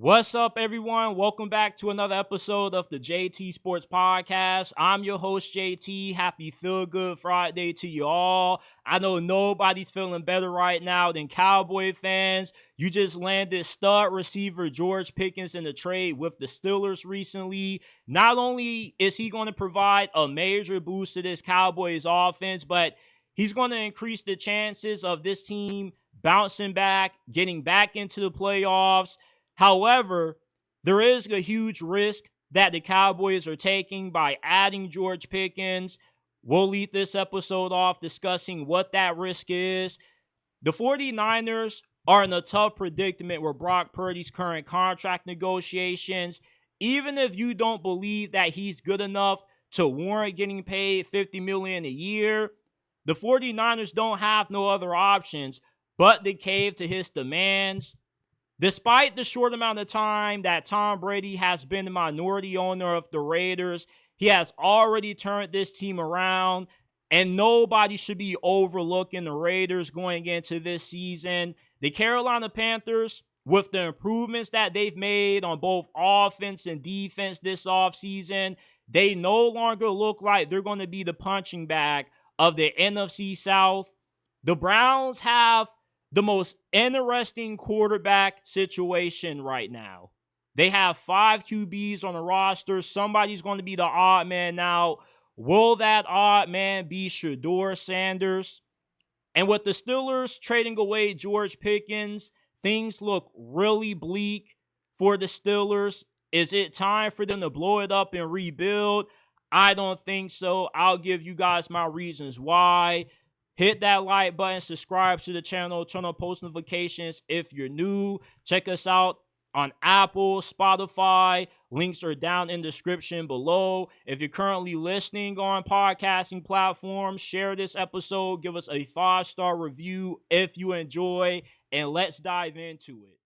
What's up, everyone? Welcome back to another episode of the JT Sports Podcast. I'm your host, JT. Happy Feel Good Friday to you all. I know nobody's feeling better right now than Cowboy fans. You just landed stud receiver George Pickens in the trade with the Steelers recently. Not only is he going to provide a major boost to this Cowboys offense, but he's going to increase the chances of this team bouncing back, getting back into the playoffs. However, there is a huge risk that the Cowboys are taking by adding George Pickens. We'll lead this episode off discussing what that risk is. The 49ers are in a tough predicament with Brock Purdy's current contract negotiations. Even if you don't believe that he's good enough to warrant getting paid $50 million a year, the 49ers don't have no other options but to cave to his demands. Despite the short amount of time that Tom Brady has been the minority owner of the Raiders, he has already turned this team around, and nobody should be overlooking the Raiders going into this season. The Carolina Panthers, with the improvements that they've made on both offense and defense this offseason, they no longer look like they're going to be the punching bag of the NFC South. The Browns have the most interesting quarterback situation right now. They have 5 QBs on the roster. Somebody's going to be the odd man now. Will that odd man be Shedeur Sanders? And with the Steelers trading away George Pickens, things look really bleak for the Steelers. Is it time for them to blow it up and rebuild? I don't think so. I'll give you guys my reasons why. Hit that like button, subscribe to the channel, turn on post notifications if you're new. Check us out on Apple, Spotify. Links are down in the description below. If you're currently listening on podcasting platforms, share this episode. Give us a 5-star review if you enjoy, and let's dive into it.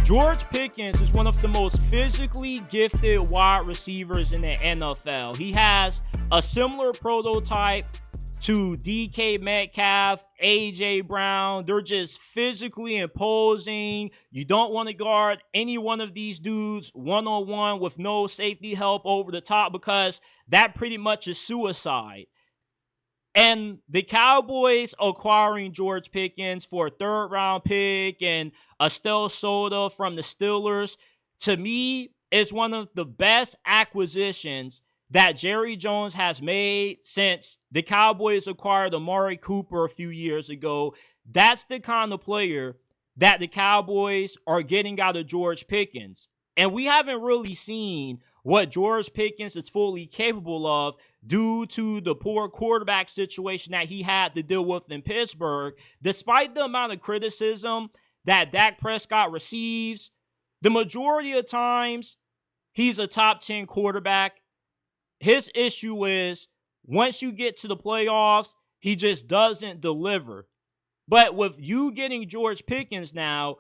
George Pickens is one of the most physically gifted wide receivers in the NFL. He has a similar prototype to DK Metcalf, AJ Brown. They're just physically imposing. You don't want to guard any one of these dudes one-on-one with no safety help over the top, because that pretty much is suicide. And the Cowboys acquiring George Pickens for a 3rd-round pick and a stealth soda from the Steelers, to me, is one of the best acquisitions that Jerry Jones has made since the Cowboys acquired Amari Cooper a few years ago. That's the kind of player that the Cowboys are getting out of George Pickens. And we haven't really seen what George Pickens is fully capable of due to the poor quarterback situation that he had to deal with in Pittsburgh. Despite the amount of criticism that Dak Prescott receives, the majority of times he's a top 10 quarterback. His issue is once you get to the playoffs, he just doesn't deliver. But with you getting George Pickens now,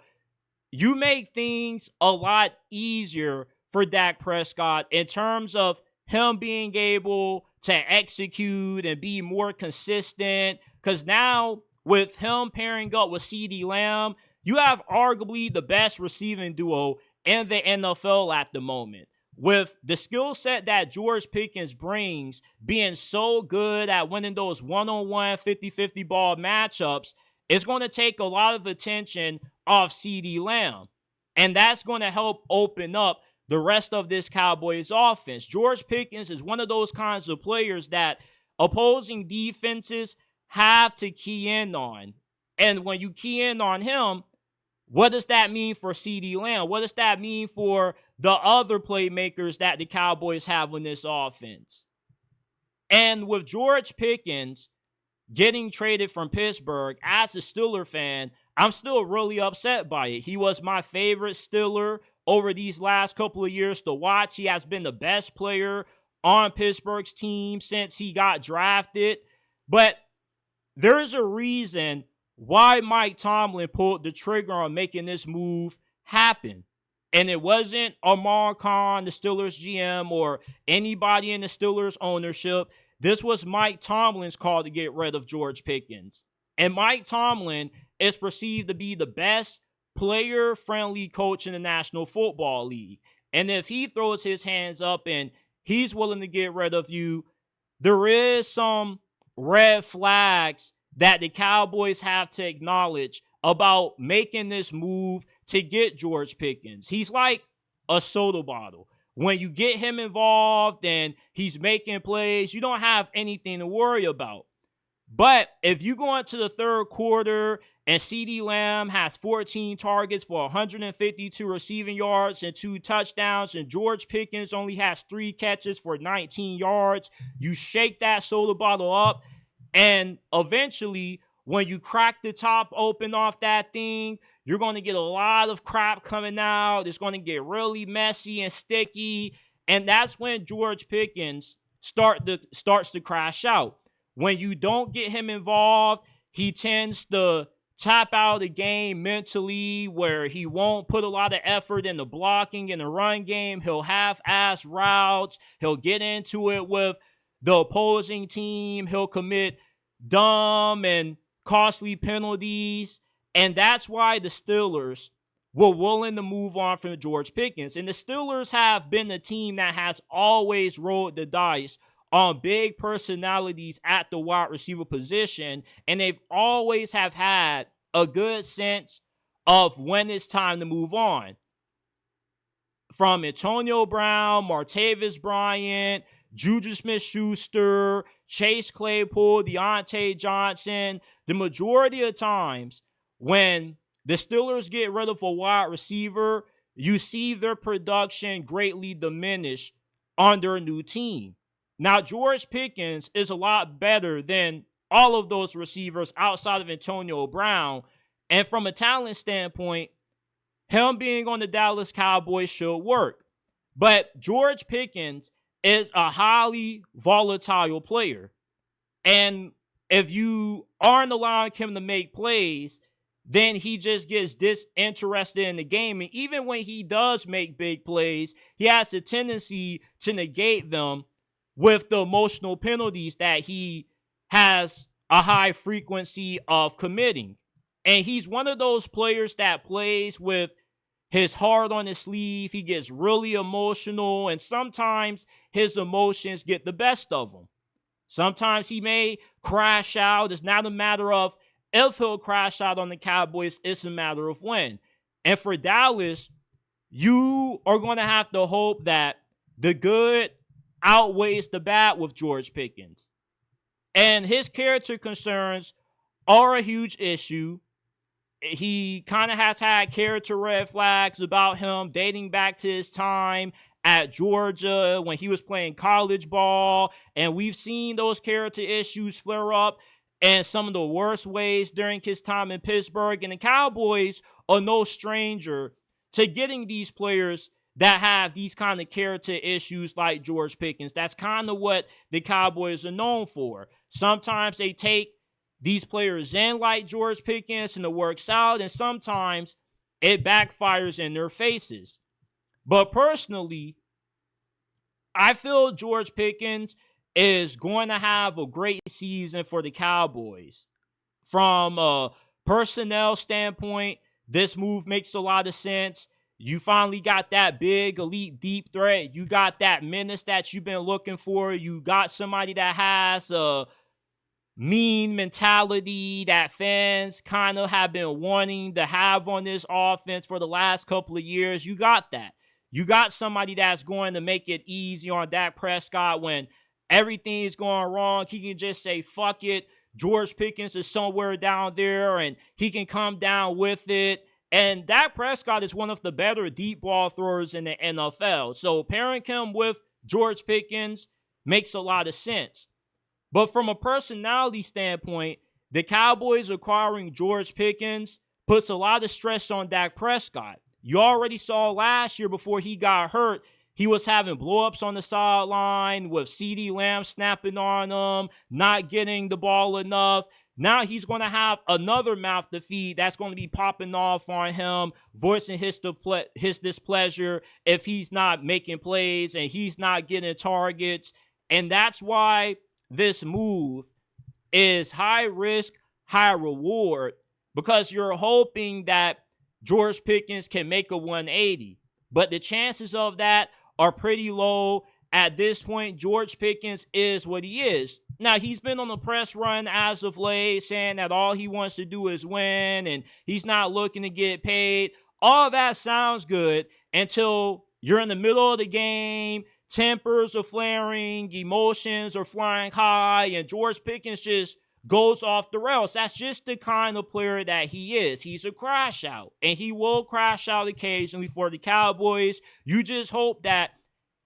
you make things a lot easier for Dak Prescott in terms of him being able to execute and be more consistent. Because now, with him pairing up with CeeDee Lamb, you have arguably the best receiving duo in the NFL at the moment. With the skill set that George Pickens brings, being so good at winning those one-on-one 50-50 ball matchups, it's going to take a lot of attention off CeeDee Lamb. And that's going to help open up the rest of this Cowboys offense. George Pickens is one of those kinds of players that opposing defenses have to key in on. And when you key in on him, what does that mean for CeeDee Lamb? What does that mean for the other playmakers that the Cowboys have in this offense? And with George Pickens getting traded from Pittsburgh, as a Steeler fan, I'm still really upset by it. He was my favorite Steeler over these last couple of years to watch. He has been the best player on Pittsburgh's team since he got drafted. But there's a reason why Mike Tomlin pulled the trigger on making this move happen. And it wasn't Amar Khan, the Steelers GM, or anybody in the Steelers ownership. This was Mike Tomlin's call to get rid of George Pickens. And Mike Tomlin is perceived to be the best player-friendly coach in the National Football League. And if he throws his hands up and he's willing to get rid of you, there is some red flags that the Cowboys have to acknowledge about making this move to get George Pickens. He's like a soda bottle. When you get him involved and he's making plays, you don't have anything to worry about. But if you go into the third quarter and CeeDee Lamb has 14 targets for 152 receiving yards and 2 touchdowns, and George Pickens only has 3 catches for 19 yards, you shake that soda bottle up, and eventually, when you crack the top open off that thing, you're going to get a lot of crap coming out. It's going to get really messy and sticky, and that's when George Pickens starts to crash out. When you don't get him involved, he tends to tap out of the game mentally, where he won't put a lot of effort in the blocking and the run game. He'll half-ass routes. He'll get into it with the opposing team. He'll commit dumb and costly penalties. And that's why the Steelers were willing to move on from George Pickens. And the Steelers have been the team that has always rolled the dice on big personalities at the wide receiver position, and they've always have had a good sense of when it's time to move on. From Antonio Brown, Martavis Bryant, Juju Smith-Schuster, Chase Claypool, Deontay Johnson, the majority of times when the Steelers get rid of a wide receiver, you see their production greatly diminish on their new team. Now, George Pickens is a lot better than all of those receivers outside of Antonio Brown. And from a talent standpoint, him being on the Dallas Cowboys should work. But George Pickens is a highly volatile player. And if you aren't allowing him to make plays, then he just gets disinterested in the game. And even when he does make big plays, he has a tendency to negate them with the emotional penalties that he has a high frequency of committing. And he's one of those players that plays with his heart on his sleeve. He gets really emotional, and sometimes his emotions get the best of him. Sometimes he may crash out. It's not a matter of if he'll crash out on the Cowboys, it's a matter of when. And for Dallas, you are going to have to hope that the good outweighs the bad with George Pickens. And his character concerns are a huge issue. He kind of has had character red flags about him dating back to his time at Georgia when he was playing college ball. And we've seen those character issues flare up in some of the worst ways during his time in Pittsburgh. And the Cowboys are no stranger to getting these players that have these kind of character issues like George Pickens. That's kind of what the Cowboys are known for. Sometimes they take these players in like George Pickens and it works out, and sometimes it backfires in their faces. But personally, I feel George Pickens is going to have a great season for the Cowboys. From a personnel standpoint, this move makes a lot of sense. You finally got that big, elite, deep threat. You got that menace that you've been looking for. You got somebody that has a mean mentality that fans kind of have been wanting to have on this offense for the last couple of years. You got that. You got somebody that's going to make it easy on Dak Prescott when everything is going wrong. He can just say, fuck it. George Pickens is somewhere down there, and he can come down with it. And Dak Prescott is one of the better deep ball throwers in the NFL. So pairing him with George Pickens makes a lot of sense. But from a personality standpoint, the Cowboys acquiring George Pickens puts a lot of stress on Dak Prescott. You already saw last year before he got hurt, he was having blow-ups on the sideline with CeeDee Lamb snapping on him, not getting the ball enough. Now he's going to have another mouth to feed that's going to be popping off on him, voicing his displeasure if he's not making plays and he's not getting targets. And that's why this move is high risk, high reward, because you're hoping that George Pickens can make a 180. But the chances of that are pretty low. At this point, George Pickens is what he is. Now, he's been on the press run as of late, saying that all he wants to do is win and he's not looking to get paid. All that sounds good until you're in the middle of the game, tempers are flaring, emotions are flying high, and George Pickens just goes off the rails. That's just the kind of player that he is. He's a crash out, and he will crash out occasionally for the Cowboys. You just hope that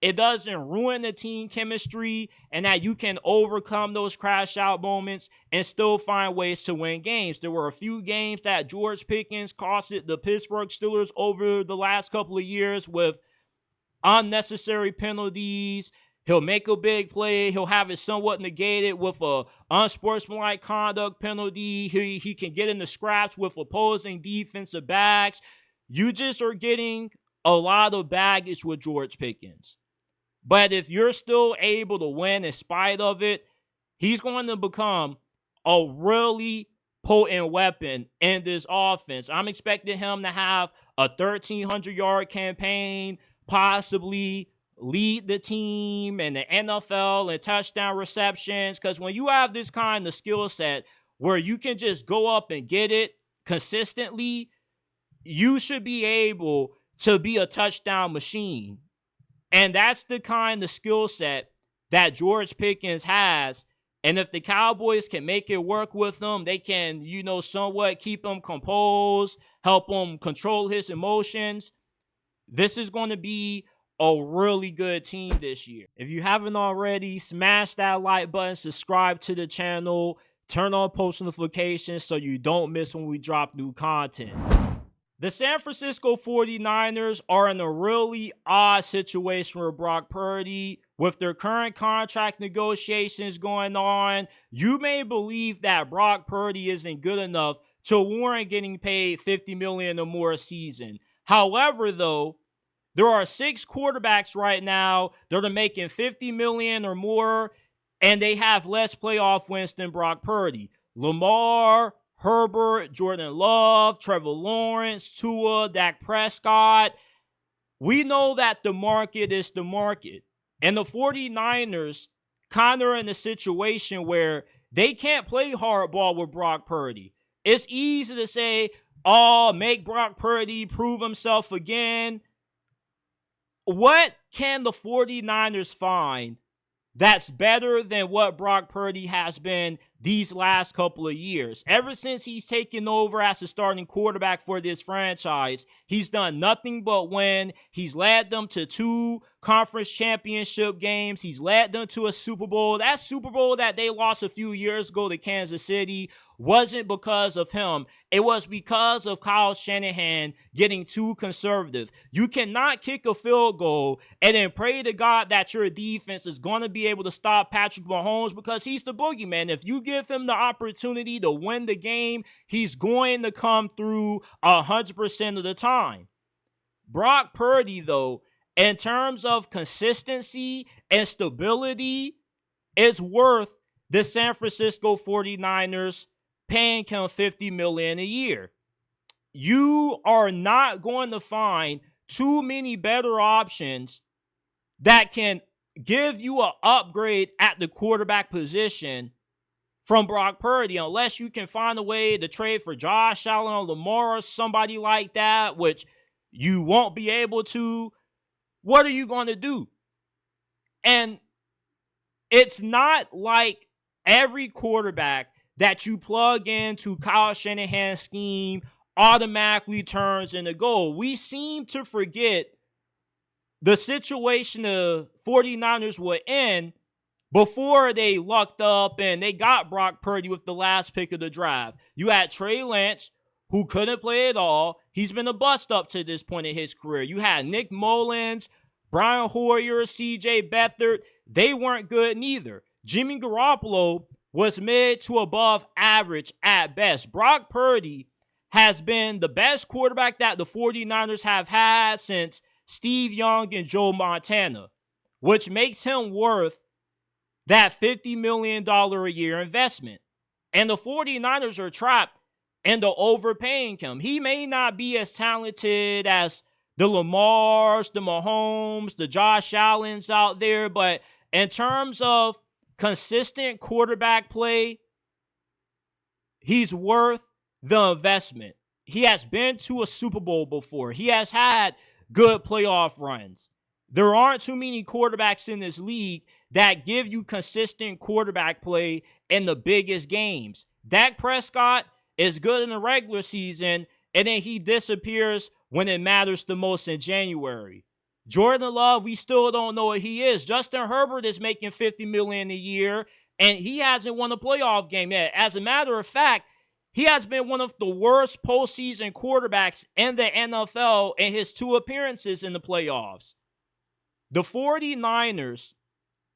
it doesn't ruin the team chemistry and that you can overcome those crash out moments and still find ways to win games. There were a few games that George Pickens costed the Pittsburgh Steelers over the last couple of years with unnecessary penalties. He'll make a big play. He'll have it somewhat negated with a unsportsmanlike conduct penalty. He can get into scraps with opposing defensive backs. You just are getting a lot of baggage with George Pickens. But if you're still able to win in spite of it, he's going to become a really potent weapon in this offense. I'm expecting him to have a 1,300-yard campaign, possibly lead the team in the NFL in touchdown receptions. Because when you have this kind of skill set where you can just go up and get it consistently, you should be able to be a touchdown machine. And that's the kind of skill set that George Pickens has. And if the Cowboys can make it work with him, they can, somewhat keep him composed, help him control his emotions. This is going to be a really good team this year. If you haven't already, smash that like button, subscribe to the channel, turn on post notifications so you don't miss when we drop new content. The San Francisco 49ers are in a really odd situation with Brock Purdy. With their current contract negotiations going on, you may believe that Brock Purdy isn't good enough to warrant getting paid $50 million or more a season. However, though, there are 6 quarterbacks right now that are making $50 million or more, and they have less playoff wins than Brock Purdy. Lamar, Herbert, Jordan Love, Trevor Lawrence, Tua, Dak Prescott. We know that the market is the market. And the 49ers kind of are in a situation where they can't play hardball with Brock Purdy. It's easy to say, make Brock Purdy prove himself again. What can the 49ers find that's better than what Brock Purdy has been these last couple of years? Ever since he's taken over as the starting quarterback for this franchise, he's done nothing but win. He's led them to 2 conference championship games. He's led them to a Super Bowl. That Super Bowl that they lost a few years ago to Kansas City wasn't because of him. It was because of Kyle Shanahan getting too conservative. You cannot kick a field goal and then pray to God that your defense is going to be able to stop Patrick Mahomes, because he's the boogeyman. If you give him the opportunity to win the game, he's going to come through 100% of the time. Brock Purdy, though, in terms of consistency and stability, is worth the San Francisco 49ers paying him $50 million a year. You are not going to find too many better options that can give you an upgrade at the quarterback position from Brock Purdy, unless you can find a way to trade for Josh Allen or Lamar or somebody like that, which you won't be able to. What are you going to do? And it's not like every quarterback that you plug into Kyle Shanahan's scheme automatically turns into gold. We seem to forget the situation the 49ers were in before they lucked up and they got Brock Purdy with the last pick of the draft. You had Trey Lance, who couldn't play at all. He's been a bust up to this point in his career. You had Nick Mullins, Brian Hoyer, C.J. Beathard. They weren't good neither. Jimmy Garoppolo was mid to above average at best. Brock Purdy has been the best quarterback that the 49ers have had since Steve Young and Joe Montana, which makes him worth that $50 million a year investment. And the 49ers are trapped and the overpaying him. He may not be as talented as the Lamars, the Mahomes, the Josh Allens out there, but in terms of consistent quarterback play, he's worth the investment. He has been to a Super Bowl before. He has had good playoff runs. There aren't too many quarterbacks in this league that give you consistent quarterback play in the biggest games. Dak Prescott is good in the regular season, and then he disappears when it matters the most in January. Jordan Love, we still don't know what he is. Justin Herbert is making $50 million a year, and he hasn't won a playoff game yet. As a matter of fact, he has been one of the worst postseason quarterbacks in the NFL in his 2 appearances in the playoffs. The 49ers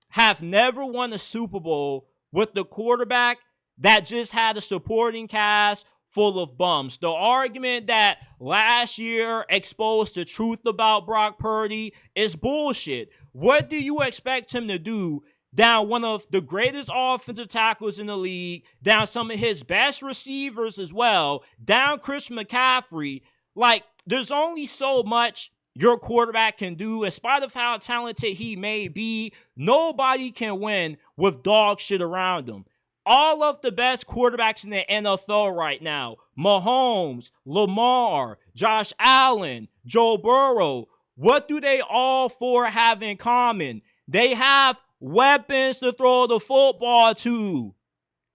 have never won a Super Bowl with the quarterback that just had a supporting cast full of bums. The argument that last year exposed the truth about Brock Purdy is bullshit. What do you expect him to do down one of the greatest offensive tackles in the league, down some of his best receivers as well, down Christian McCaffrey? Like, there's only so much your quarterback can do. In spite of how talented he may be, nobody can win with dog shit around him. All of the best quarterbacks in the NFL right now, Mahomes, Lamar, Josh Allen, Joe Burrow, what do they all 4 have in common? They have weapons to throw the football to.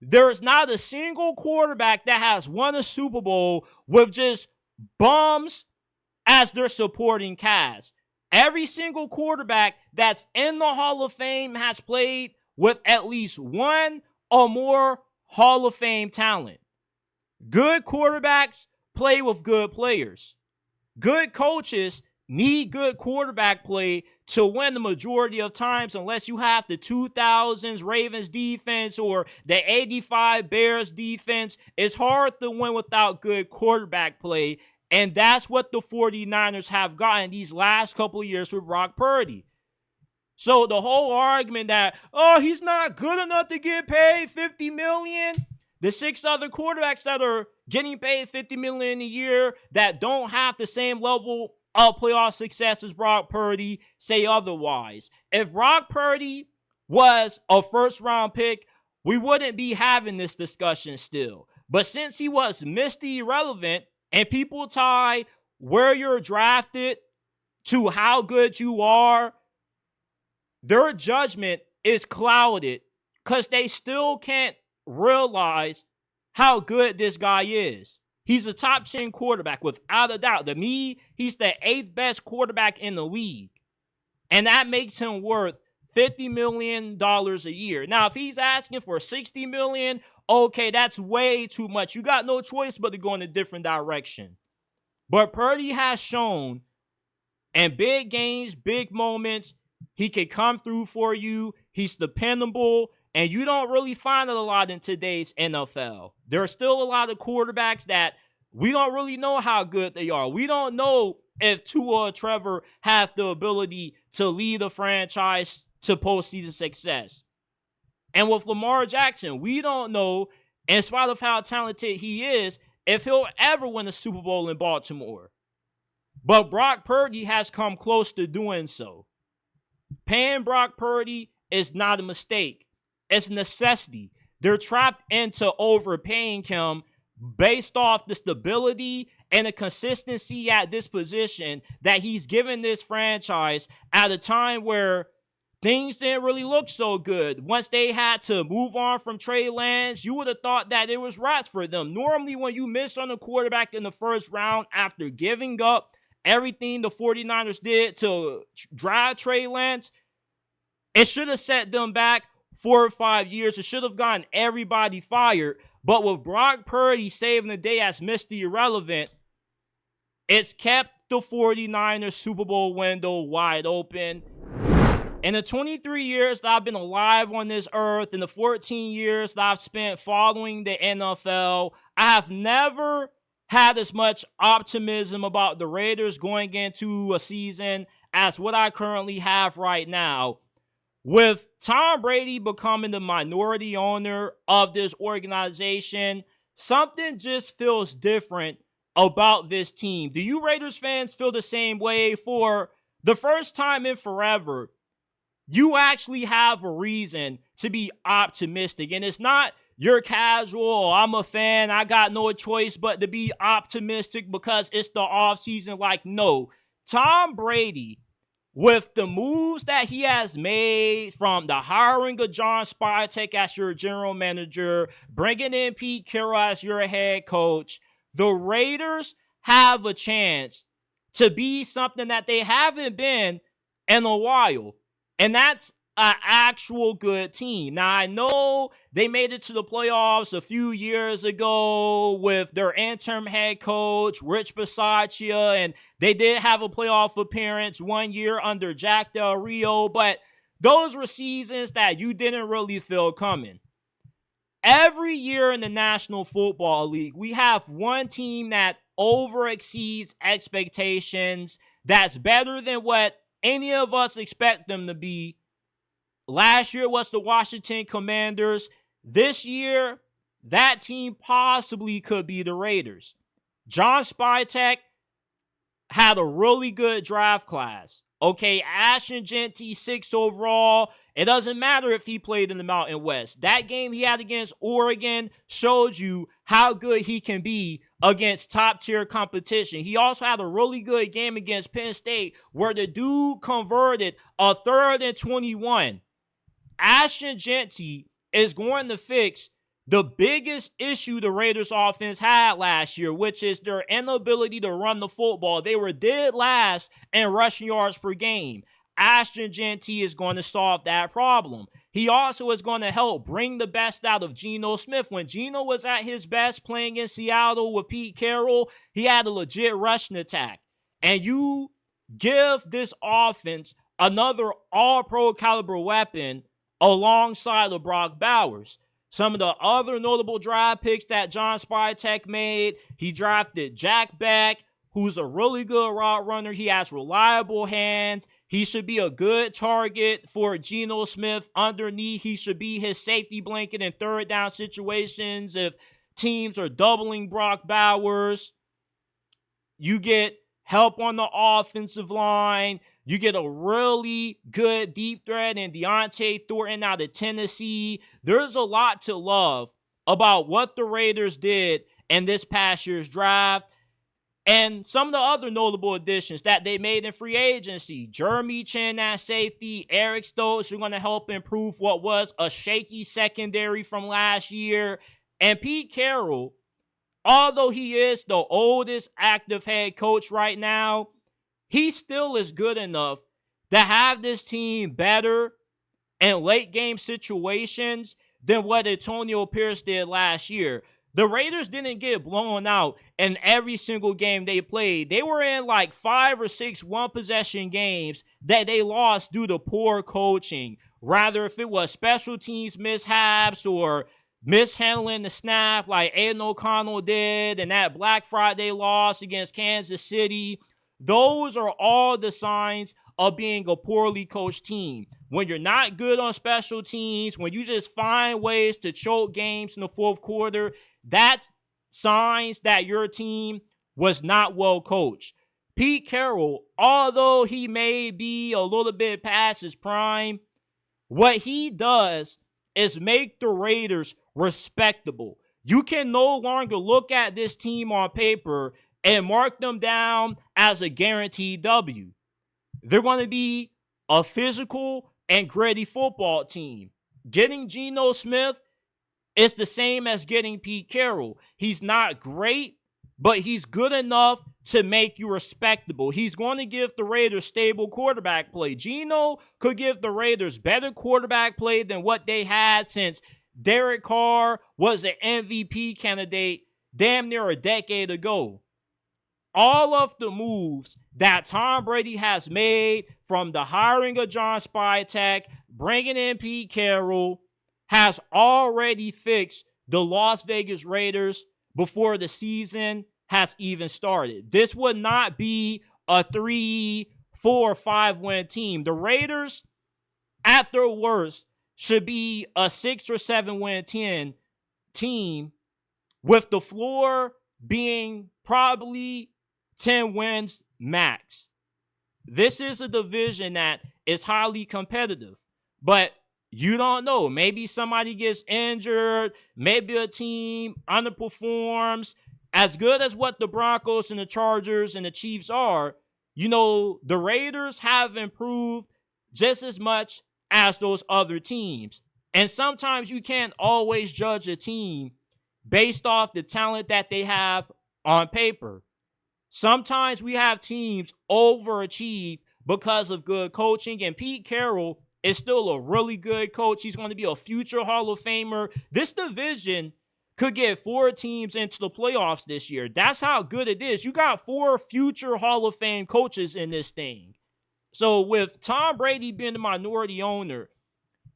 There's not a single quarterback that has won a Super Bowl with just bums as their supporting cast. Every single quarterback that's in the Hall of Fame has played with at least one or more Hall of Fame talent. Good quarterbacks play with good players. Good coaches need good quarterback play to win the majority of times, unless you have the 2000s Ravens defense or the 85 Bears defense. It's hard to win without good quarterback play, and that's what the 49ers have gotten these last couple of years with Brock Purdy. So the whole argument that, oh, he's not good enough to get paid $50 million, the 6 other quarterbacks that are getting paid $50 million a year that don't have the same level of playoff success as Brock Purdy say otherwise. If Brock Purdy was a first-round pick, we wouldn't be having this discussion still. But since he was Mr. Irrelevant, and people tie where you're drafted to how good you are, their judgment is clouded because they still can't realize how good this guy is. He's a top 10 quarterback without a doubt. To me, he's the 8th best quarterback in the league. And that makes him worth $50 million a year. Now, if he's asking for $60 million, okay, that's way too much. You got no choice but to go in a different direction. But Purdy has shown in big games, big moments, he can come through for you. He's dependable. And you don't really find it a lot in today's NFL. There are still a lot of quarterbacks that we don't really know how good they are. We don't know if Tua or Trevor have the ability to lead a franchise to postseason success. And with Lamar Jackson, we don't know, in spite of how talented he is, if he'll ever win a Super Bowl in Baltimore. But Brock Purdy has come close to doing so. Paying Brock Purdy is not a mistake. It's a necessity. They're trapped into overpaying him based off the stability and the consistency at this position that he's given this franchise at a time where things didn't really look so good. Once they had to move on from Trey Lance, you would have thought that it was rats for them. Normally, when you miss on a quarterback in the first round after giving up everything the 49ers did to drive Trey Lance, it should have set them back 4 or 5 years. It should have gotten everybody fired. But with Brock Purdy saving the day as Mr. Irrelevant, it's kept the 49ers Super Bowl window wide open. In the 23 years that I've been alive on this earth, in the 14 years that I've spent following the NFL, I have never had as much optimism about the Raiders going into a season as what I currently have right now. With Tom Brady becoming the minority owner of this organization, something just feels different about this team. Do you Raiders fans feel the same way? For the first time in forever, you actually have a reason to be optimistic. And it's not you're casual, or I'm a fan, I got no choice but to be optimistic because it's the offseason. Like, no. Tom Brady, with the moves that he has made, from the hiring of John Spytek as your general manager, bringing in Pete Carroll as your head coach, the Raiders have a chance to be something that they haven't been in a while. And that's an actual good team. Now, I know they made it to the playoffs a few years ago with their interim head coach, Rich Bisaccia, and they did have a playoff appearance one year under Jack Del Rio, but those were seasons that you didn't really feel coming. Every year in the National Football League, we have one team that overexceeds expectations, that's better than what any of us expect them to be. Last year was the Washington Commanders. This year, that team possibly could be the Raiders. John Spytek had a really good draft class. Okay, Ashton Jeanty, 6th overall. It doesn't matter if he played in the Mountain West. That game he had against Oregon showed you how good he can be against top-tier competition. He also had a really good game against Penn State where the dude converted a 3rd and 21. Ashton Jeanty is going to fix the biggest issue the Raiders offense had last year, which is their inability to run the football. They were dead last in rushing yards per game. Ashton Jeanty is going to solve that problem. He also is going to help bring the best out of Geno Smith. When Geno was at his best playing in Seattle with Pete Carroll, he had a legit rushing attack. And you give this offense another all-pro caliber weapon alongside of Brock Bowers. Some of the other notable draft picks that John Spytek made, he drafted Jack Beck, who's a really good route runner. He has reliable hands. He should be a good target for Geno Smith underneath. He should be his safety blanket in third down situations if teams are doubling Brock Bowers. You get help on the offensive line. You get a really good deep threat in Deontay Thornton out of Tennessee. There's a lot to love about what the Raiders did in this past year's draft. And some of the other notable additions that they made in free agency. Jeremy Chin at safety, Eric Stokes, who are going to help improve what was a shaky secondary from last year. And Pete Carroll, although he is the oldest active head coach right now, he still is good enough to have this team better in late game situations than what Antonio Pierce did last year. The Raiders didn't get blown out in every single game they played. They were in like 5 or 6 one-possession games that they lost due to poor coaching. Rather, if it was special teams mishaps or mishandling the snap like Aiden O'Connell did in that Black Friday loss against Kansas City, those are all the signs of being a poorly coached team. When you're not good on special teams, when you just find ways to choke games in the fourth quarter, that's signs that your team was not well coached. Pete Carroll, although he may be a little bit past his prime, what he does is make the Raiders respectable. You can no longer look at this team on paper and mark them down as a guaranteed W. They're going to be a physical and gritty football team. Getting Geno Smith is the same as getting Pete Carroll. He's not great, but he's good enough to make you respectable. He's going to give the Raiders stable quarterback play. Geno could give the Raiders better quarterback play than what they had since Derek Carr was an MVP candidate damn near a decade ago. All of the moves that Tom Brady has made, from the hiring of John Spytek, bringing in Pete Carroll, has already fixed the Las Vegas Raiders before the season has even started. This would not be a 3, 4, 5 win team. The Raiders, at their worst, should be a 6 or 7 win team with the floor being probably 10 wins max. This is a division that is highly competitive, but you don't know. Maybe somebody gets injured. Maybe a team underperforms. As good as what the Broncos and the Chargers and the Chiefs are, the Raiders have improved just as much as those other teams. And sometimes you can't always judge a team based off the talent that they have on paper. Sometimes we have teams overachieve because of good coaching, and Pete Carroll is still a really good coach. He's going to be a future Hall of Famer. This division could get 4 teams into the playoffs this year. That's how good it is. You got 4 future Hall of Fame coaches in this thing. So with Tom Brady being the minority owner,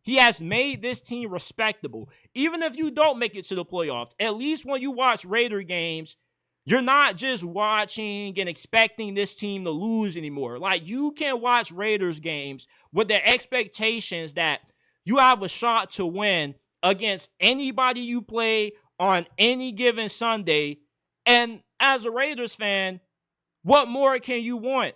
he has made this team respectable. Even if you don't make it to the playoffs, at least when you watch Raider games, you're not just watching and expecting this team to lose anymore. Like, you can watch Raiders games with the expectations that you have a shot to win against anybody you play on any given Sunday. And as a Raiders fan, what more can you want?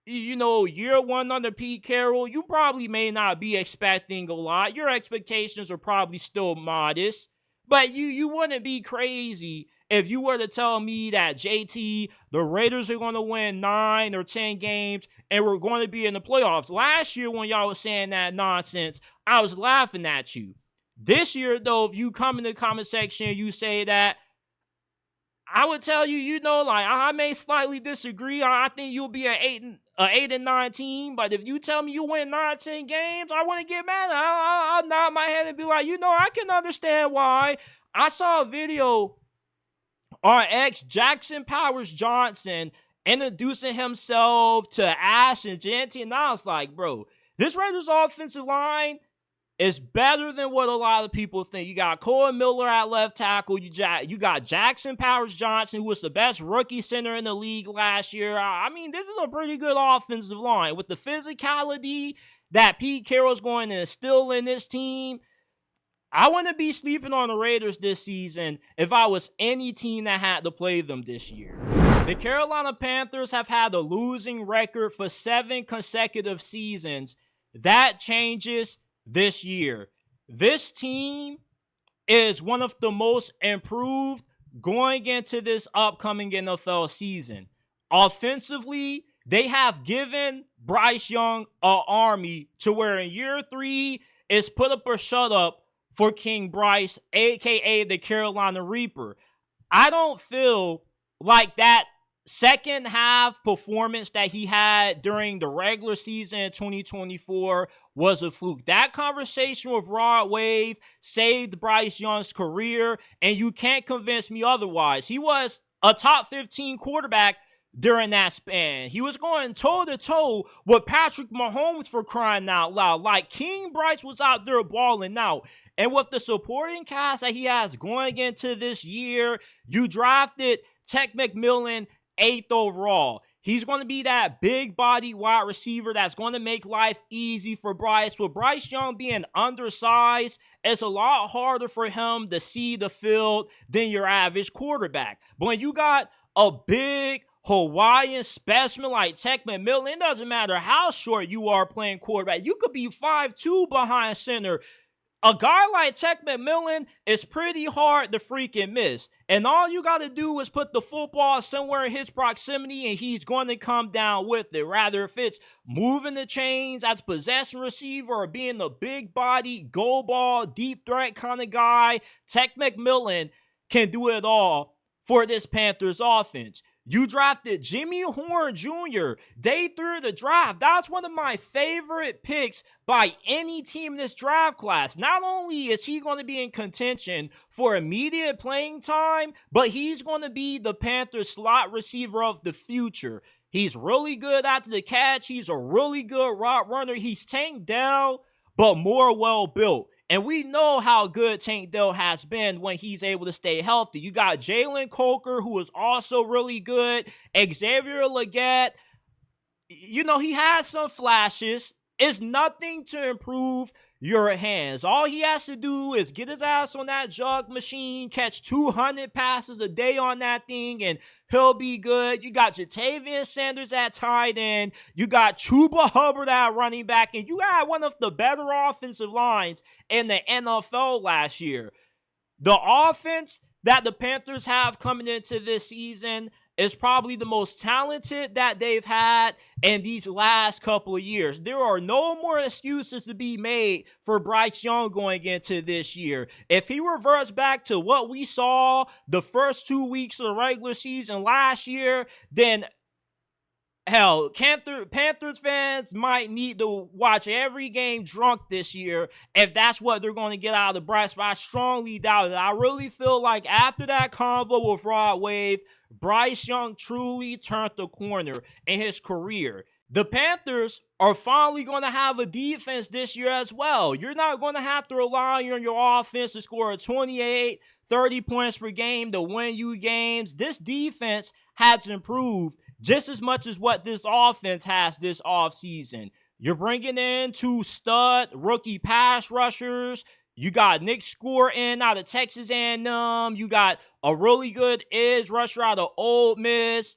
Year one under Pete Carroll, you probably may not be expecting a lot. Your expectations are probably still modest. But you wouldn't be crazy if you were to tell me that, JT, the Raiders are going to win 9 or 10 games and we're going to be in the playoffs. Last year when y'all was saying that nonsense, I was laughing at you. This year, though, if you come in the comment section and you say that, I would tell you, I may slightly disagree. I think you'll be an 8-9 team. But if you tell me you win 9-10 games, I wouldn't get mad. I'll nod my head and be like, I can understand why. I saw a video on X, Jackson Powers Johnson introducing himself to Ashton Jeanty, and I was like, bro, this Raiders offensive line is better than what a lot of people think. You got Cole Miller at left tackle. You got Jackson Powers Johnson, who was the best rookie center in the league last year. I mean, this is a pretty good offensive line. With the physicality that Pete Carroll's going to instill in this team, I wouldn't be sleeping on the Raiders this season if I was any team that had to play them this year. The Carolina Panthers have had a losing record for 7 consecutive seasons. That changes this year. This team is one of the most improved going into this upcoming NFL season. Offensively, they have given Bryce Young an army to where in year 3 is put up or shut up for King Bryce, aka the Carolina Reaper. I don't feel like that second half performance that he had during the regular season in 2024 was a fluke. That conversation with Rod Wave saved Bryce Young's career, and you can't convince me otherwise. He was a top 15 quarterback during that span. He was going toe-to-toe with Patrick Mahomes, for crying out loud. Like, King Bryce was out there balling out. And with the supporting cast that he has going into this year, you drafted Tech McMillan 8th overall. He's going to be that big body wide receiver that's going to make life easy for Bryce. With Bryce Young being undersized, it's a lot harder for him to see the field than your average quarterback. But when you got a big Hawaiian specimen like Tech McMillan, it doesn't matter how short you are playing quarterback. You could be 5'2" behind center. A guy like Tech McMillan is pretty hard to freaking miss. And all you got to do is put the football somewhere in his proximity and he's going to come down with it. Rather if it's moving the chains as possession receiver or being a big body, goal ball, deep threat kind of guy, Tech McMillan can do it all for this Panthers offense. You drafted Jimmy Horn Jr. day 3 of the draft. That's one of my favorite picks by any team in this draft class. Not only is he going to be in contention for immediate playing time, but he's going to be the Panthers slot receiver of the future. He's really good after the catch. He's a really good route runner. He's Tank Dell, but more well-built. And we know how good Tank Dell has been when he's able to stay healthy. You got Jalen Coker, who is also really good. Xavier Legette, he has some flashes. It's nothing to improve your hands. All he has to do is get his ass on that jug machine, catch 200 passes a day on that thing, and he'll be good. You got Shedeur Sanders at tight end. You got Chuba Hubbard at running back, and you got one of the better offensive lines in the NFL last year. The offense that the Panthers have coming into this season is probably the most talented that they've had in these last couple of years. There are no more excuses to be made for Bryce Young going into this year. If he reverts back to what we saw the first 2 weeks of the regular season last year, then hell, Panthers fans might need to watch every game drunk this year if that's what they're going to get out of Bryce, but I strongly doubt it. I really feel like after that convo with Rod Wave, Bryce Young truly turned the corner in his career. The Panthers are finally going to have a defense this year as well. You're not going to have to rely on your offense to score 28, 30 points per game to win you games. This defense has improved just as much as what this offense has this offseason. You're bringing in 2 stud rookie pass rushers. You got Nick Scourtin out of Texas A&M. You got a really good edge rusher out of Ole Miss.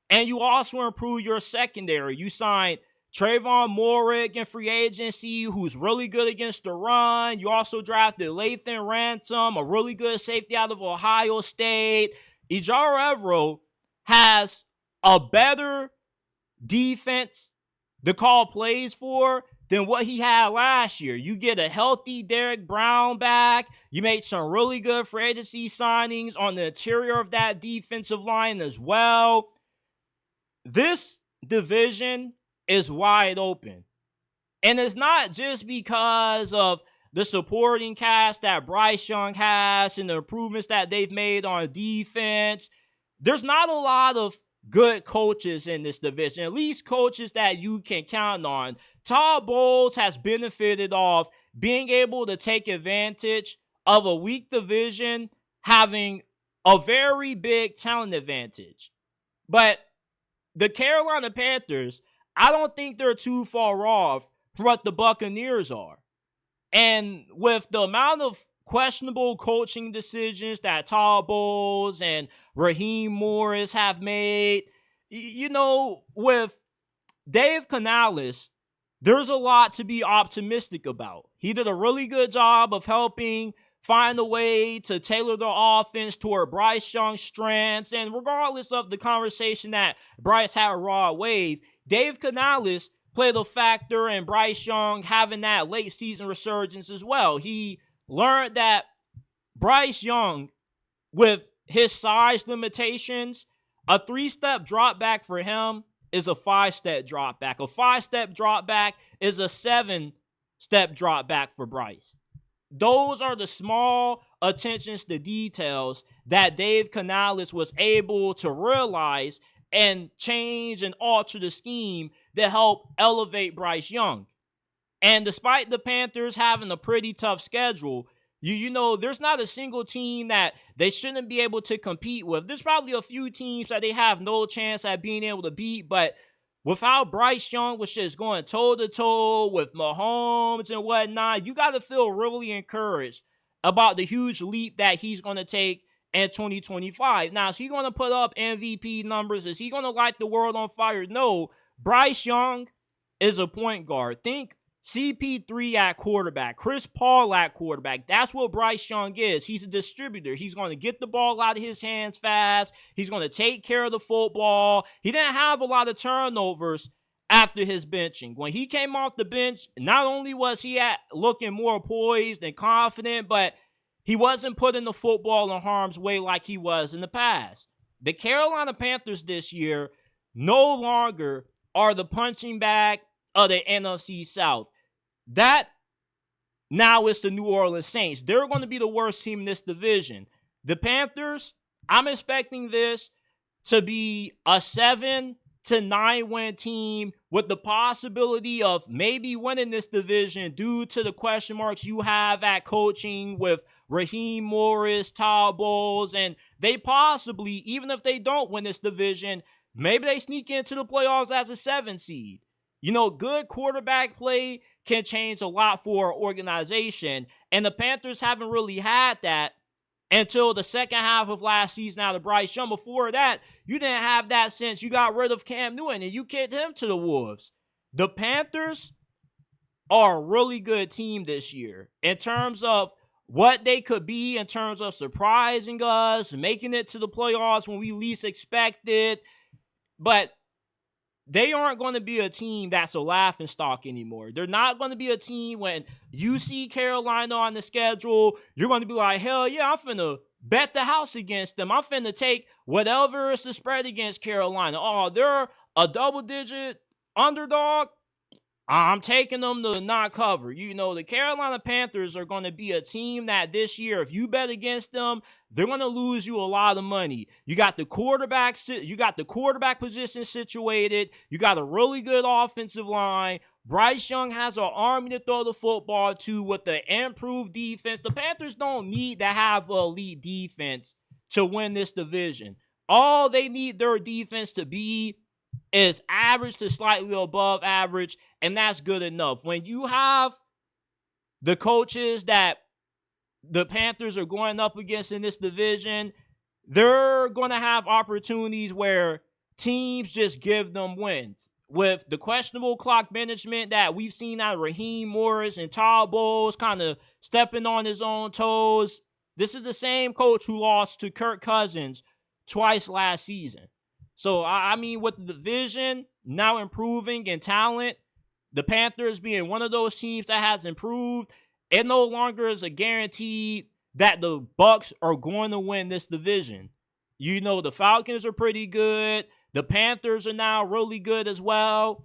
And you also improve your secondary. You signed Trayvon Moorick in free agency, who's really good against the run. You also drafted Lathan Ransom, a really good safety out of Ohio State. Ejiro Evero has a better defense to call plays for than what he had last year. You get a healthy Derek Brown back. You made some really good free agency signings on the interior of that defensive line as well. This division is wide open. And it's not just because of the supporting cast that Bryce Young has and the improvements that they've made on defense. There's not a lot of good coaches in this division, at least coaches that you can count on. Todd Bowles has benefited off being able to take advantage of a weak division having a very big talent advantage. But the Carolina Panthers, I don't think they're too far off from what the Buccaneers are. And with the amount of questionable coaching decisions that Todd Bowles and Raheem Morris have made, you know, with Dave Canales, there's a lot to be optimistic about. He did a really good job of helping find a way to tailor the offense toward Bryce Young's strengths. And regardless of the conversation that Bryce had with Rod Wave, Dave Canales played a factor in Bryce Young having that late season resurgence as well. He learned that Bryce Young, with his size limitations, a 3-step drop back for him is a 5-step drop back. A 5-step drop back is a 7-step drop back for Bryce. Those are the small attentions to details that Dave Canales was able to realize and change and alter the scheme to help elevate Bryce Young. And despite the Panthers having a pretty tough schedule, you know, there's not a single team that they shouldn't be able to compete with. There's probably a few teams that they have no chance at being able to beat, but with how Bryce Young was just going toe-to-toe with Mahomes and whatnot, you got to feel really encouraged about the huge leap that he's going to take in 2025. Now, is he going to put up MVP numbers? Is he going to light the world on fire? No. Bryce Young is a point guard. Think CP3 at quarterback, Chris Paul at quarterback. That's what Bryce Young is. He's a distributor. He's going to get the ball out of his hands fast. He's going to take care of the football. He didn't have a lot of turnovers after his benching. When he came off the bench, not only was he looking more poised and confident, but he wasn't putting the football in harm's way like he was in the past. The Carolina Panthers this year no longer are the punching bag of the NFC South. That now is the New Orleans Saints. They're going to be the worst team in this division. The Panthers, I'm expecting this to be a 7-9 win team with the possibility of maybe winning this division due to the question marks you have at coaching with Raheem Morris, Todd Bowles, and they possibly, even if they don't win this division, maybe they sneak into the playoffs as a 7 seed. You know, good quarterback play can change a lot for an organization, and the Panthers haven't really had that until the second half of last season out of Bryce Young. Before that, you didn't have that since you got rid of Cam Newton and you kicked him to the Wolves. The Panthers are a really good team this year in terms of what they could be, in terms of surprising us, making it to the playoffs when we least expected. But they aren't going to be a team that's a laughingstock anymore. They're not going to be a team when you see Carolina on the schedule, you're going to be like, hell yeah, I'm finna bet the house against them. I'm finna take whatever is the spread against Carolina. Oh, they're a double-digit underdog. I'm taking them to not cover. You know, the Carolina Panthers are going to be a team that this year, if you bet against them, they're going to lose you a lot of money. You got the quarterback position situated. You got a really good offensive line. Bryce Young has an army to throw the football to with the improved defense. The Panthers don't need to have an elite defense to win this division. All they need their defense to be is average to slightly above average, and that's good enough. When you have the coaches that the Panthers are going up against in this division, they're going to have opportunities where teams just give them wins. With the questionable clock management that we've seen out of Raheem Morris and Todd Bowles kind of stepping on his own toes, this is the same coach who lost to Kirk Cousins twice last season. So, I mean, with the division now improving in talent, the Panthers being one of those teams that has improved, it no longer is a guarantee that the Bucs are going to win this division. You know, the Falcons are pretty good. The Panthers are now really good as well.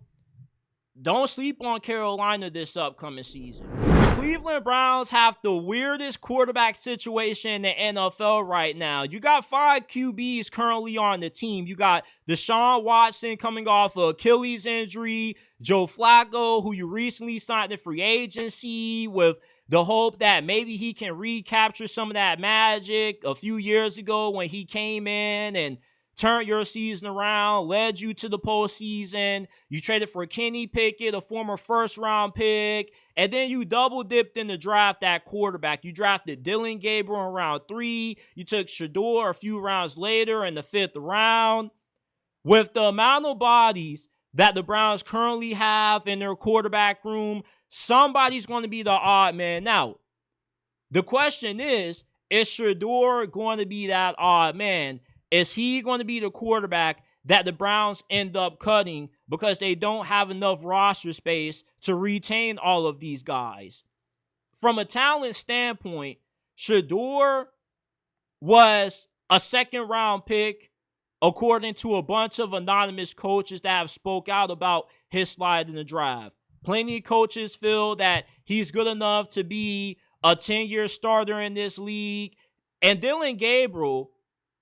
Don't sleep on Carolina this upcoming season. The Cleveland Browns have the weirdest quarterback situation in the NFL right now. You got 5 QBs currently on the team. You got Deshaun Watson coming off an Achilles injury, Joe Flacco, who you recently signed in free agency with the hope that maybe he can recapture some of that magic a few years ago when he came in and turned your season around, led you to the postseason. You traded for Kenny Pickett, a former first-round pick, and then you double-dipped in the draft at quarterback. You drafted Dylan Gabriel in round 3. You took Shedeur a few rounds later in the 5th round. With the amount of bodies that the Browns currently have in their quarterback room, somebody's going to be the odd man out. The question is Shedeur going to be that odd man? Is he going to be the quarterback that the Browns end up cutting because they don't have enough roster space to retain all of these guys? From a talent standpoint, Shedeur was a second-round pick according to a bunch of anonymous coaches that have spoke out about his slide in the draft. Plenty of coaches feel that he's good enough to be a 10-year starter in this league. And Dylan Gabriel,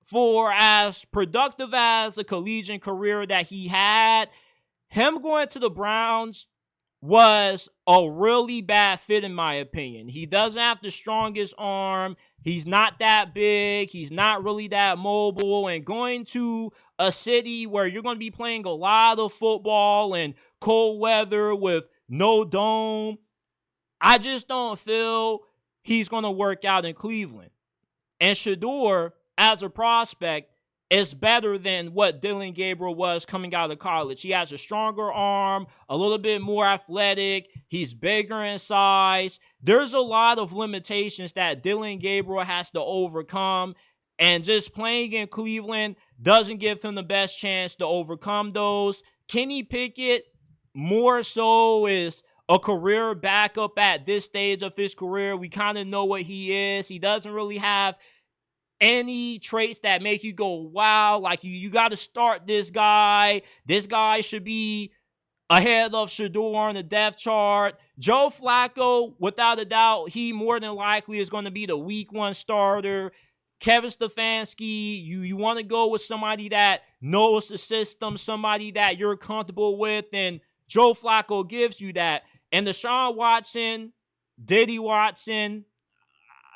for as productive as a collegiate career that he had, him going to the Browns was a really bad fit in my opinion. He doesn't have the strongest arm. He's not that big. He's not really that mobile. And going to a city where you're going to be playing a lot of football in cold weather with no dome, I just don't feel he's going to work out in Cleveland. And Shedeur, as a prospect, is better than what Dylan Gabriel was coming out of college. He has a stronger arm, a little bit more athletic. He's bigger in size. There's a lot of limitations that Dylan Gabriel has to overcome, and just playing in Cleveland doesn't give him the best chance to overcome those. Kenny Pickett, more so, is a career backup at this stage of his career. We kind of know what he is. He doesn't really have any traits that make you go, wow, like you got to start this guy. This guy should be ahead of Shedeur on the depth chart. Joe Flacco, without a doubt, he more than likely is going to be the week 1 starter. Kevin Stefanski, you want to go with somebody that knows the system, somebody that you're comfortable with, and Joe Flacco gives you that. And Deshaun Watson, Diddy Watson,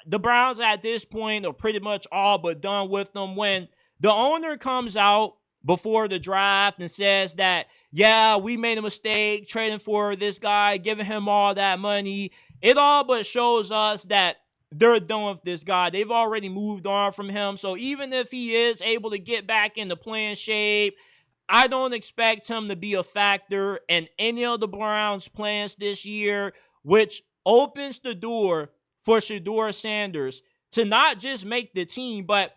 the Browns at this point are pretty much all but done with them. When the owner comes out before the draft and says that, yeah, we made a mistake trading for this guy, giving him all that money. It all but shows us that they're done with this guy. They've already moved on from him. So even if he is able to get back into playing shape, I don't expect him to be a factor in any of the Browns' plans this year, which opens the door for Shedeur Sanders to not just make the team, but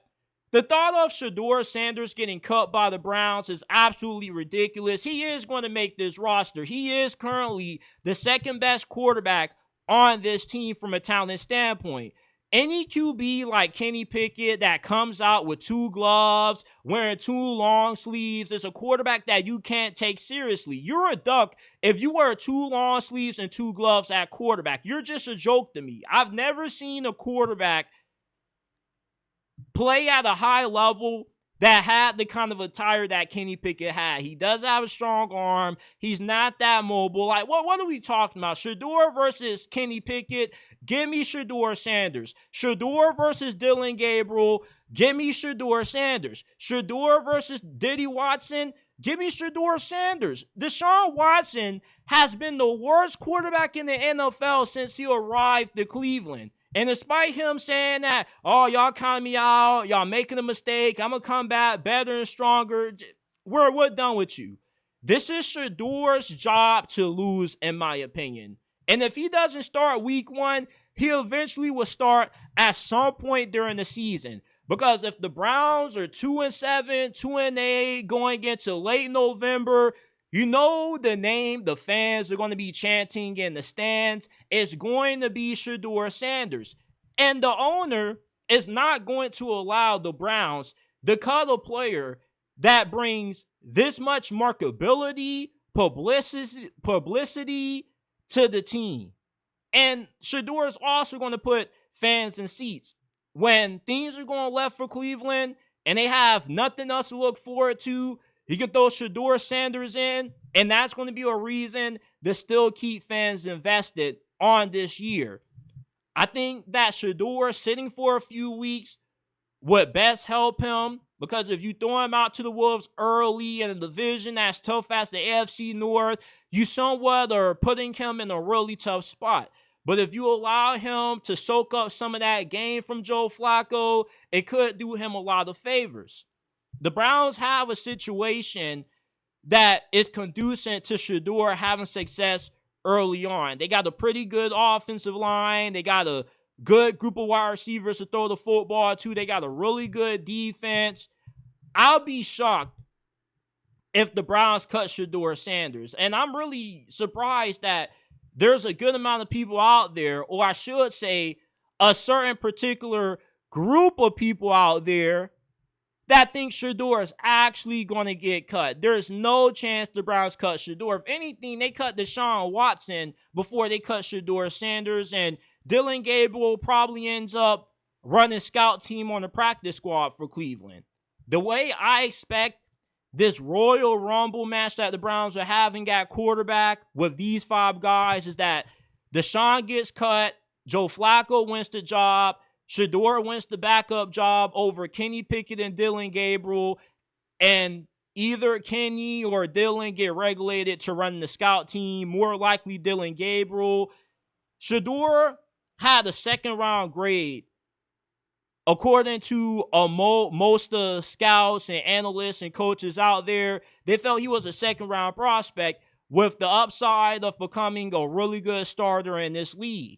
the thought of Shedeur Sanders getting cut by the Browns is absolutely ridiculous. He is going to make this roster. He is currently the second best quarterback on this team from a talent standpoint. Any QB like Kenny Pickett that comes out with 2 gloves, wearing 2 long sleeves, is a quarterback that you can't take seriously. You're a duck if you wear 2 long sleeves and 2 gloves at quarterback. You're just a joke to me. I've never seen a quarterback play at a high level that had the kind of attire that Kenny Pickett had. He does have a strong arm. He's not that mobile. Like, what are we talking about? Shedeur versus Kenny Pickett? Give me Shedeur Sanders. Shedeur versus Dylan Gabriel? Give me Shedeur Sanders. Shedeur versus Diddy Watson? Give me Shedeur Sanders. Deshaun Watson has been the worst quarterback in the NFL since he arrived to Cleveland. And despite him saying that, oh, y'all counting me out, y'all making a mistake, I'm going to come back better and stronger, we're done with you. This is Shedeur's job to lose, in my opinion. And if he doesn't start week 1, he eventually will start at some point during the season. Because if the Browns are 2-7, 2-8, going into late November, you know the name the fans are going to be chanting in the stands is going to be Shedeur Sanders. And the owner is not going to allow the Browns to cut a player that brings this much marketability, publicity to the team. And Shedeur is also going to put fans in seats. When things are going left for Cleveland and they have nothing else to look forward to, you can throw Shedeur Sanders in, and that's going to be a reason to still keep fans invested on this year. I think that Shedeur sitting for a few weeks would best help him, because if you throw him out to the Wolves early in a division as tough as the AFC North, you somewhat are putting him in a really tough spot. But if you allow him to soak up some of that game from Joe Flacco, it could do him a lot of favors. The Browns have a situation that is conducive to Shedeur having success early on. They got a pretty good offensive line. They got a good group of wide receivers to throw the football to. They got a really good defense. I'll be shocked if the Browns cut Shedeur Sanders. And I'm really surprised that there's a good amount of people out there, or I should say a certain particular group of people out there that thinks Shedeur is actually going to get cut. There's no chance the Browns cut Shedeur. If anything, they cut Deshaun Watson before they cut Shedeur Sanders, and Dylan Gabriel probably ends up running scout team on the practice squad for Cleveland. The way I expect this Royal Rumble match that the Browns are having at quarterback with these 5 guys is that Deshaun gets cut, Joe Flacco wins the job, Shedeur wins the backup job over Kenny Pickett and Dylan Gabriel, and either Kenny or Dylan get regulated to run the scout team, more likely Dylan Gabriel. Shedeur had a second-round grade. According to most of the scouts and analysts and coaches out there, they felt he was a second-round prospect with the upside of becoming a really good starter in this league.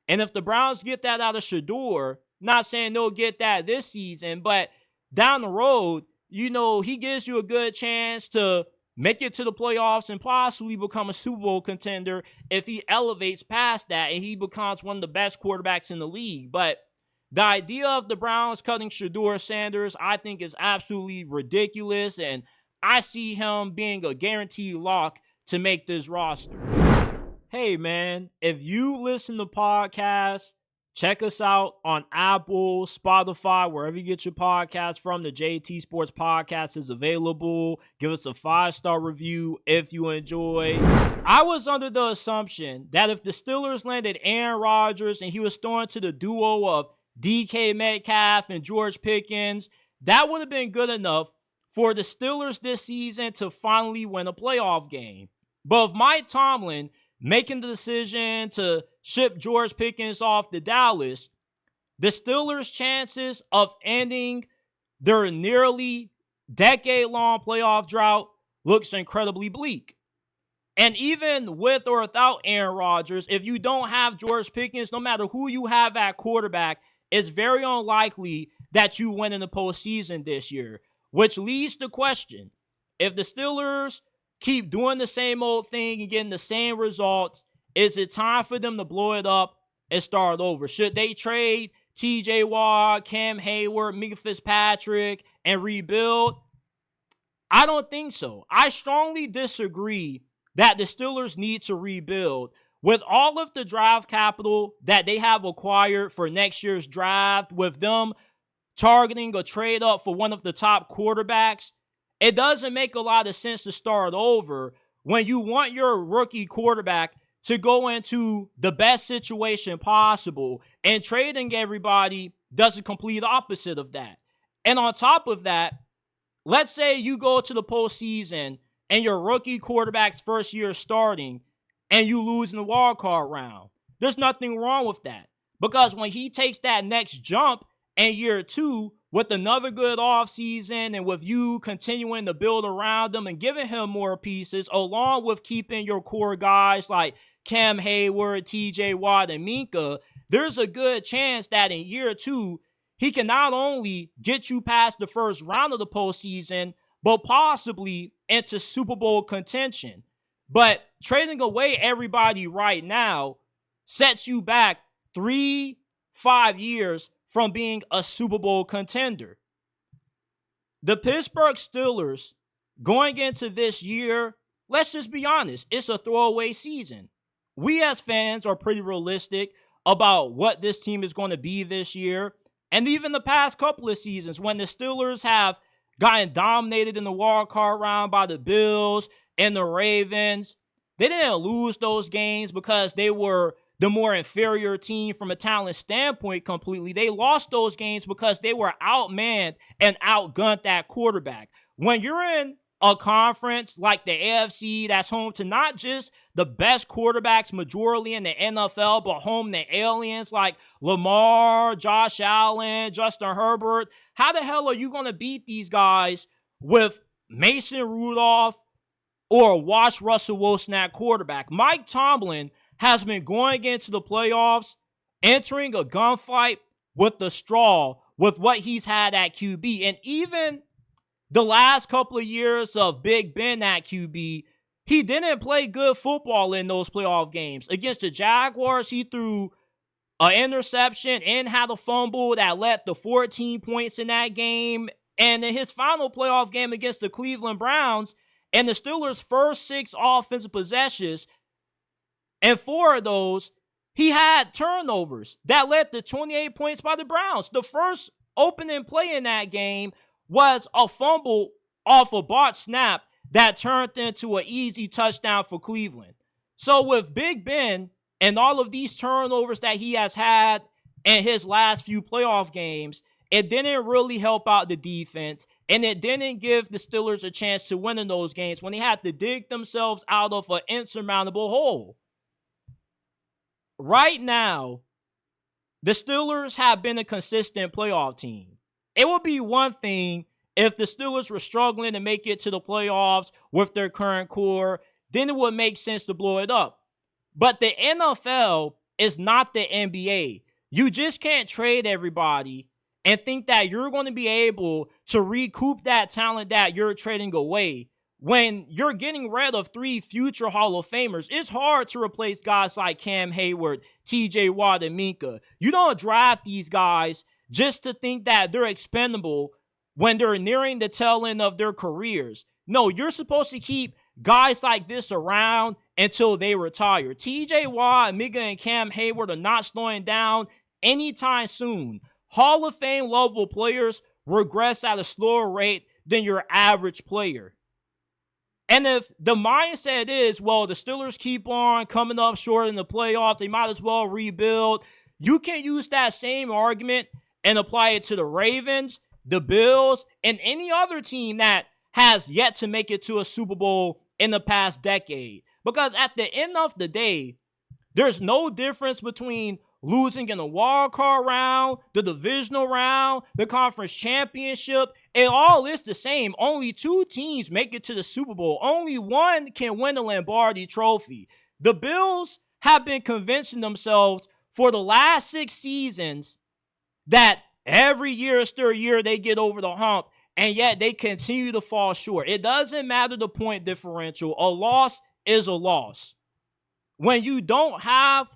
And if the Browns get that out of Shedeur, not saying they'll get that this season, but down the road, you know, he gives you a good chance to make it to the playoffs and possibly become a Super Bowl contender if he elevates past that and he becomes one of the best quarterbacks in the league. But the idea of the Browns cutting Shedeur Sanders, I think, is absolutely ridiculous, and I see him being a guaranteed lock to make this roster. Hey, man, if you listen to podcasts, check us out on Apple, Spotify, wherever you get your podcasts from. The JT Sports Podcast is available. Give us a 5-star review if you enjoy. I was under the assumption that if the Steelers landed Aaron Rodgers and he was thrown to the duo of DK Metcalf and George Pickens, that would have been good enough for the Steelers this season to finally win a playoff game. But with Mike Tomlin making the decision to ship George Pickens off to Dallas, the Steelers' chances of ending their nearly decade-long playoff drought looks incredibly bleak. And even with or without Aaron Rodgers, if you don't have George Pickens, no matter who you have at quarterback, it's very unlikely that you win in the postseason this year. Which leads to the question, if the Steelers keep doing the same old thing and getting the same results, is it time for them to blow it up and start over? Should they trade TJ Watt, Cam Hayward, Minka Fitzpatrick, and rebuild? I don't think so. I strongly disagree that the Steelers need to rebuild. With all of the draft capital that they have acquired for next year's draft, with them targeting a trade up for one of the top quarterbacks, it doesn't make a lot of sense to start over when you want your rookie quarterback to go into the best situation possible, and trading everybody does the complete opposite of that. And on top of that, let's say you go to the postseason and your rookie quarterback's first year starting and you lose in the wild card round. There's nothing wrong with that, because when he takes that next jump in year 2 with another good offseason and with you continuing to build around him and giving him more pieces, along with keeping your core guys like Cam Hayward, TJ Watt, and Minka, there's a good chance that in year 2, he can not only get you past the first round of the postseason, but possibly into Super Bowl contention. But trading away everybody right now sets you back 3-5 years from being a Super Bowl contender. The Pittsburgh Steelers, going into this year, let's just be honest, it's a throwaway season. We as fans are pretty realistic about what this team is going to be this year. And even the past couple of seasons, when the Steelers have gotten dominated in the wild card round by the Bills and the Ravens, they didn't lose those games because they were the more inferior team from a talent standpoint completely. They lost those games because they were outmanned and outgunned at quarterback. When you're in a conference like the AFC that's home to not just the best quarterbacks majorly in the NFL, but home to aliens like Lamar, Josh Allen, Justin Herbert, how the hell are you going to beat these guys with Mason Rudolph or watch Russell Wilson at quarterback? Mike Tomlin has been going into the playoffs, entering a gunfight with the straw with what he's had at QB. And even the last couple of years of Big Ben at QB, he didn't play good football in those playoff games. Against the Jaguars, he threw an interception and had a fumble that led to 14 points in that game. And in his final playoff game against the Cleveland Browns, and the Steelers' first 6 offensive possessions, and 4 of those, he had turnovers that led to 28 points by the Browns. The first opening play in that game was a fumble off a botched snap that turned into an easy touchdown for Cleveland. So with Big Ben and all of these turnovers that he has had in his last few playoff games, it didn't really help out the defense, and it didn't give the Steelers a chance to win in those games when they had to dig themselves out of an insurmountable hole. Right now, the Steelers have been a consistent playoff team. It would be one thing if the Steelers were struggling to make it to the playoffs with their current core, then it would make sense to blow it up. But the NFL is not the NBA. You just can't trade everybody and think that you're going to be able to recoup that talent that you're trading away. When you're getting rid of 3 future Hall of Famers, it's hard to replace guys like Cam Hayward, TJ Watt, and Minka. You don't draft these guys just to think that they're expendable when they're nearing the tail end of their careers. No, you're supposed to keep guys like this around until they retire. TJ Watt, Minka, and Cam Hayward are not slowing down anytime soon. Hall of Fame level players regress at a slower rate than your average player. And if the mindset is, well, the Steelers keep on coming up short in the playoffs, they might as well rebuild, you can use that same argument and apply it to the Ravens, the Bills, and any other team that has yet to make it to a Super Bowl in the past decade. Because at the end of the day, there's no difference between losing in the wild card round, the divisional round, the conference championship. It all is the same. Only 2 teams make it to the Super Bowl. Only one can win the Lombardi Trophy. The Bills have been convincing themselves for the last 6 seasons that every year is their year they get over the hump, and yet they continue to fall short. It doesn't matter the point differential. A loss is a loss. When you don't have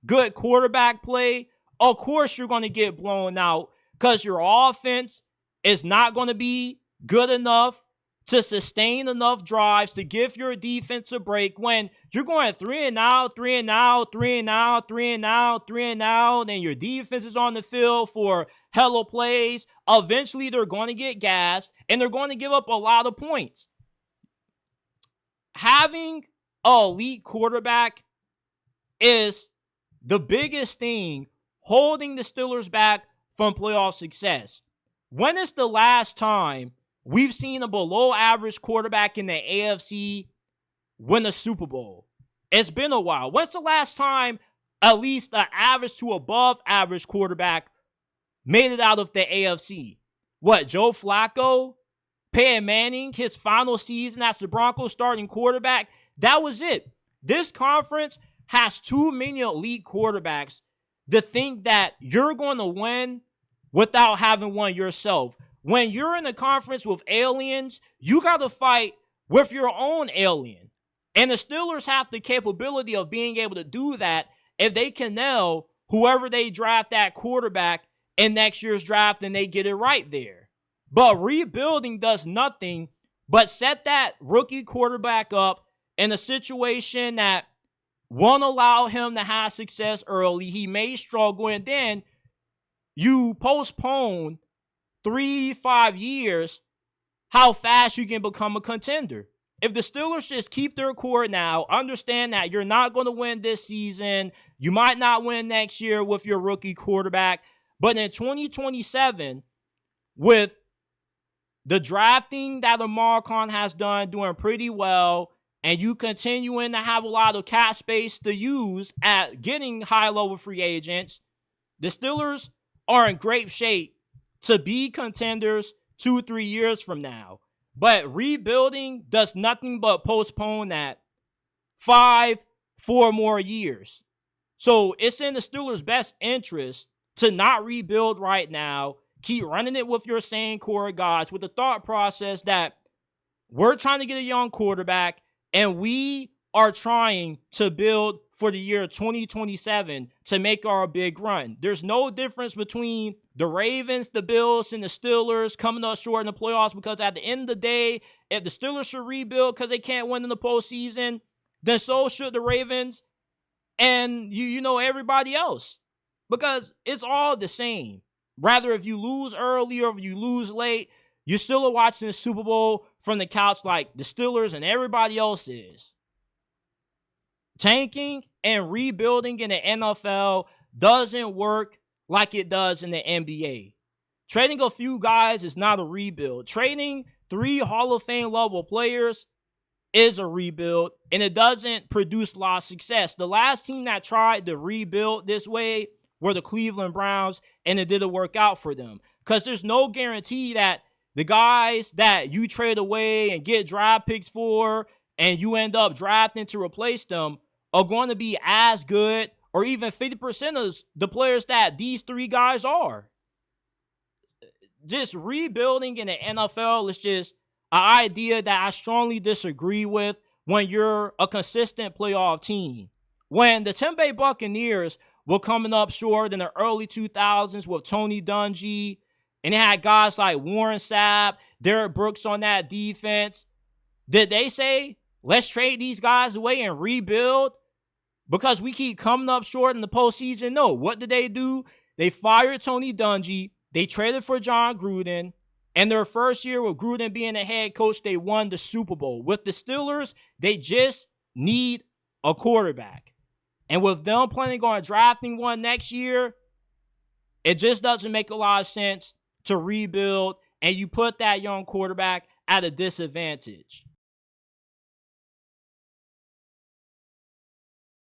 good quarterback play, of course you're going to get blown out because your offense is not going to be good enough to sustain enough drives to give your defense a break. When you're going 3 and out, 3 and out, 3 and out, 3 and out, 3 and out, and your defense is on the field for hella plays, eventually they're going to get gassed and they're going to give up a lot of points. Having an elite quarterback is the biggest thing holding the Steelers back from playoff success. When is the last time we've seen a below-average quarterback in the AFC win a Super Bowl? It's been a while. When's the last time at least an average to above-average quarterback made it out of the AFC? What, Joe Flacco? Peyton Manning, his final season as the Broncos starting quarterback? That was it. This conference has too many elite quarterbacks to think that you're going to win without having one yourself. When you're in a conference with aliens, you got to fight with your own alien. And the Steelers have the capability of being able to do that if they can nail whoever they draft that quarterback in next year's draft and they get it right there. But rebuilding does nothing but set that rookie quarterback up in a situation that won't allow him to have success early. He may struggle, and then you postpone 3-5 years how fast you can become a contender. If the Steelers just keep their core now, understand that you're not going to win this season, you might not win next year with your rookie quarterback, but in 2027, with the drafting that Lamar has done, doing pretty well, and you continuing to have a lot of cap space to use at getting high-level free agents, the Steelers are in great shape to be contenders 2-3 years from now. But rebuilding does nothing but postpone that 4 more years. So it's in the Steelers' best interest to not rebuild right now. Keep running it with your same core guys with the thought process that we're trying to get a young quarterback and we are trying to build for the year 2027 to make our big run. There's no difference between the Ravens, the Bills, and the Steelers coming up short in the playoffs, because at the end of the day, if the Steelers should rebuild because they can't win in the postseason, then so should the Ravens and you know everybody else, because it's all the same. Rather, if you lose early or if you lose late, you're still watching the Super Bowl from the couch like the Steelers and everybody else is. Tanking and rebuilding in the NFL doesn't work like it does in the NBA. Trading a few guys is not a rebuild. Trading 3 Hall of Fame level players is a rebuild, and it doesn't produce a lot of success. The last team that tried to rebuild this way were the Cleveland Browns, and it didn't work out for them. Because there's no guarantee that the guys that you trade away and get draft picks for and you end up drafting to replace them are going to be as good or even 50% of the players that these 3 guys are. Just rebuilding in the NFL is just an idea that I strongly disagree with when you're a consistent playoff team. When the Tampa Bay Buccaneers were coming up short in the early 2000s with Tony Dungy, and they had guys like Warren Sapp, Derek Brooks on that defense, did they say, let's trade these guys away and rebuild because we keep coming up short in the postseason? No. What did they do? They fired Tony Dungy. They traded for John Gruden. And their first year with Gruden being the head coach, they won the Super Bowl. With the Steelers, they just need a quarterback. And with them planning on drafting one next year, it just doesn't make a lot of sense to rebuild and you put that young quarterback at a disadvantage.